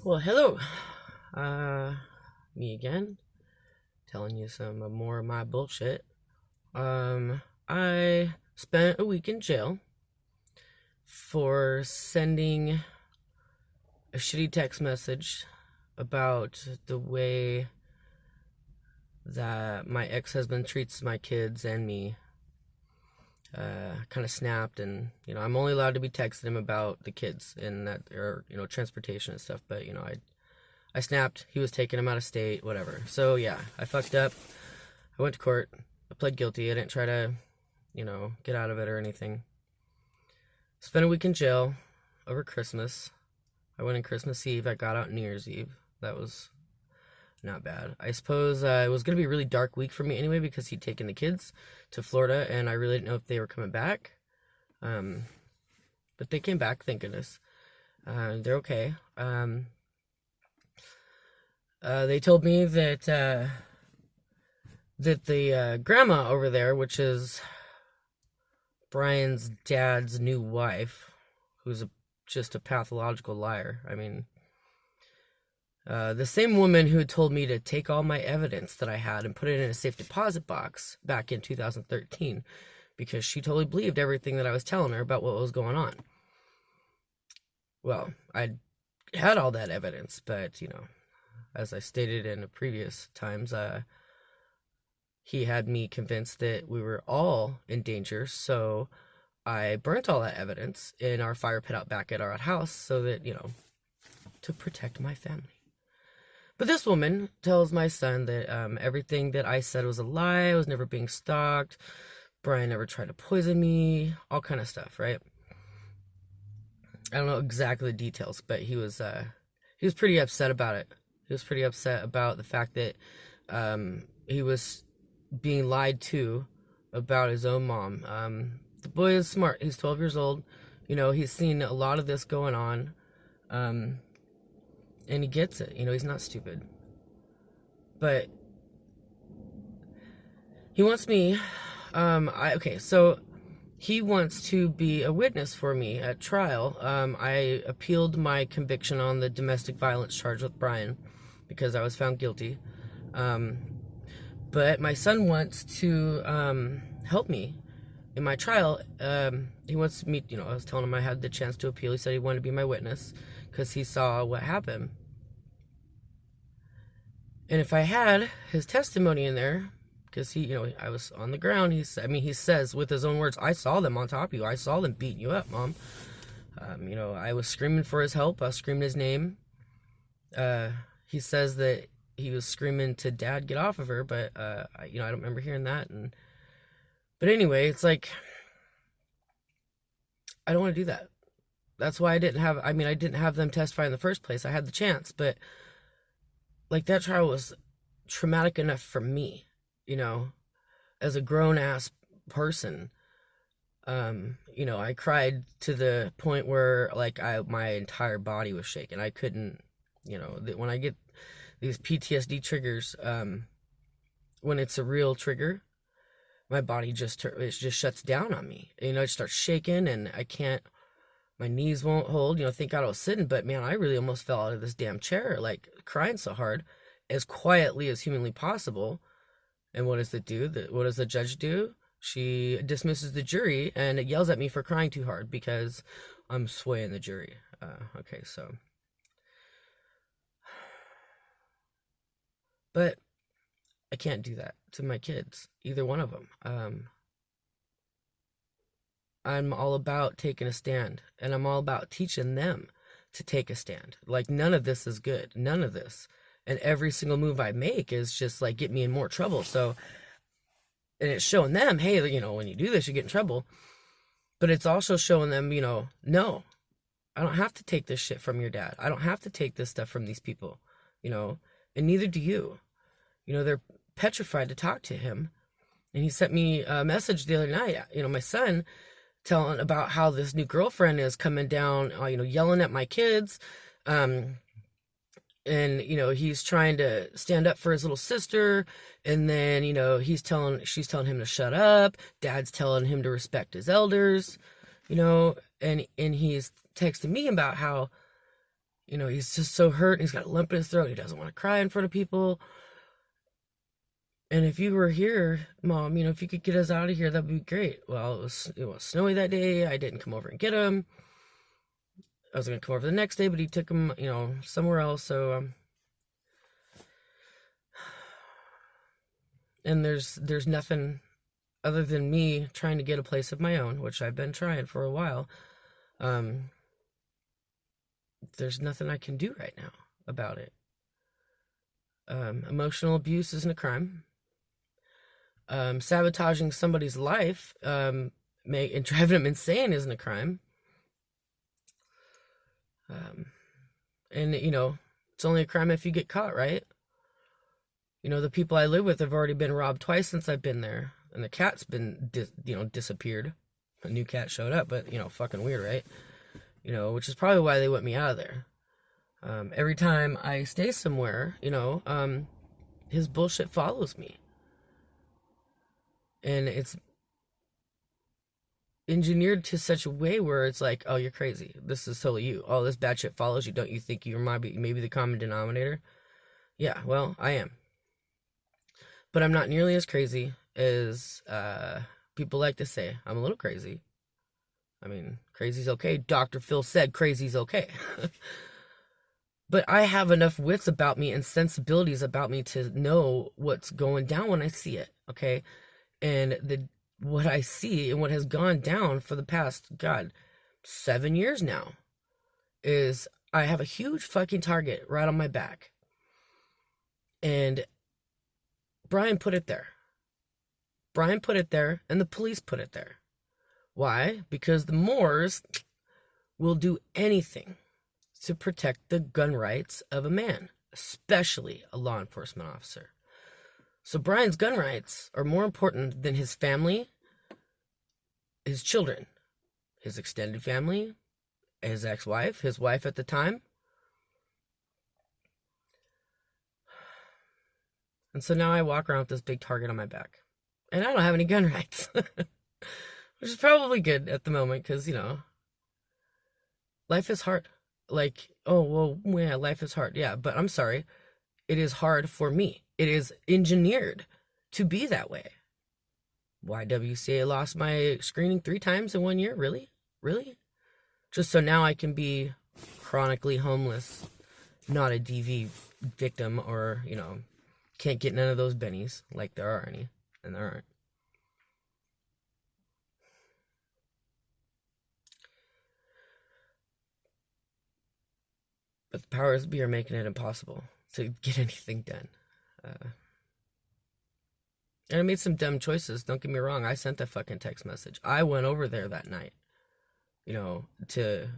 Well, hello. Me again, telling you some more of my bullshit. I spent a week in jail for sending a shitty text message about the way that my ex-husband treats my kids and me. Kind of snapped, and I'm only allowed to be texting him about the kids and that, or transportation and stuff. But I snapped. He was taking him out of state, whatever. So yeah, I fucked up. I went to court. I pled guilty. I didn't try to, get out of it or anything. Spent a week in jail over Christmas. I went on Christmas Eve. I got out New Year's Eve. That was not bad. I suppose it was going to be a really dark week for me anyway because he'd taken the kids to Florida and I really didn't know if they were coming back. But they came back, thank goodness. They're okay. They told me that the grandma over there, which is Brian's dad's new wife, who's just a pathological liar. I mean, the same woman who told me to take all my evidence that I had and put it in a safe deposit box back in 2013 because she totally believed everything that I was telling her about what was going on. Well, I had all that evidence, but, as I stated in the previous times, he had me convinced that we were all in danger, so I burnt all that evidence in our fire pit out back at our house so that, to protect my family. But this woman tells my son that everything that I said was a lie. I was never being stalked. Brian never tried to poison me. All kind of stuff, right? I don't know exactly the details, but he was pretty upset about it. He was pretty upset about the fact that he was being lied to about his own mom. The boy is smart. He's 12 years old. He's seen a lot of this going on. And he gets it. He's not stupid. But he wants me, so he wants to be a witness for me at trial. I appealed my conviction on the domestic violence charge with Brian because I was found guilty. But my son wants to help me in my trial. He wants to meet, I was telling him I had the chance to appeal. He said he wanted to be my witness because he saw what happened. And if I had his testimony in there, because I was on the ground, he says with his own words, I saw them on top of you. I saw them beating you up, Mom. I was screaming for his help. I was screaming his name. He says that he was screaming to Dad, get off of her, but, I don't remember hearing that. But anyway, it's like, I don't want to do that. That's why I didn't have them testify in the first place. I had the chance, but like that trial was traumatic enough for me, as a grown-ass person. I cried to the point where like my entire body was shaking. I couldn't, when I get these PTSD triggers, when it's a real trigger, my body just shuts down on me. It starts shaking and I can't, my knees won't hold. Thank God I was sitting, but man, I really almost fell out of this damn chair, like crying so hard, as quietly as humanly possible. And what does it do? What does the judge do? She dismisses the jury and it yells at me for crying too hard because I'm swaying the jury. Okay, so. But I can't do that to my kids, either one of them. I'm all about taking a stand, and I'm all about teaching them to take a stand. Like, none of this is good. None of this. And every single move I make is just, like, get me in more trouble. So, and it's showing them, hey, when you do this, you get in trouble. But it's also showing them, no, I don't have to take this shit from your dad. I don't have to take this stuff from these people, and neither do you. They're petrified to talk to him. And he sent me a message the other night, my son, telling about how this new girlfriend is coming down, yelling at my kids. And, he's trying to stand up for his little sister. And then, she's telling him to shut up. Dad's telling him to respect his elders, and he's texting me about how, he's just so hurt. He's got a lump in his throat. He doesn't want to cry in front of people. And if you were here, Mom, if you could get us out of here, that'd be great. Well, it was snowy that day. I didn't come over and get him. I was going to come over the next day, but he took him, somewhere else. So, and there's nothing other than me trying to get a place of my own, which I've been trying for a while. There's nothing I can do right now about it. Emotional abuse isn't a crime. Sabotaging somebody's life and driving them insane isn't a crime. And it's only a crime if you get caught, right? The people I live with have already been robbed twice since I've been there, and the cat's been disappeared. A new cat showed up, but fucking weird, right? Which is probably why they want me out of there. Every time I stay somewhere, his bullshit follows me. And it's engineered to such a way where it's like, oh, you're crazy. This is totally you. Oh, this bad shit follows you. Don't you think you're maybe the common denominator? Yeah, well, I am. But I'm not nearly as crazy as people like to say. I'm a little crazy. I mean, crazy's okay. Dr. Phil said crazy's okay. But I have enough wits about me and sensibilities about me to know what's going down when I see it, okay? And what I see and what has gone down for the past, 7 years now is I have a huge fucking target right on my back. And Brian put it there. Brian put it there, and the police put it there. Why? Because the Moors will do anything to protect the gun rights of a man, especially a law enforcement officer. So Brian's gun rights are more important than his family, his children, his extended family, his ex-wife, his wife at the time. And so now I walk around with this big target on my back. And I don't have any gun rights. Which is probably good at the moment because, life is hard. Like, oh, well, yeah, life is hard. Yeah, but I'm sorry. It is hard for me. It is engineered to be that way. YWCA lost my screening 3 times in 1 year? Really? Really? Just so now I can be chronically homeless, not a DV victim or, can't get none of those bennies, like there are any, and there aren't. But the powers that be are making it impossible to get anything done. And I made some dumb choices, don't get me wrong. I sent that fucking text message. I went over there that night, to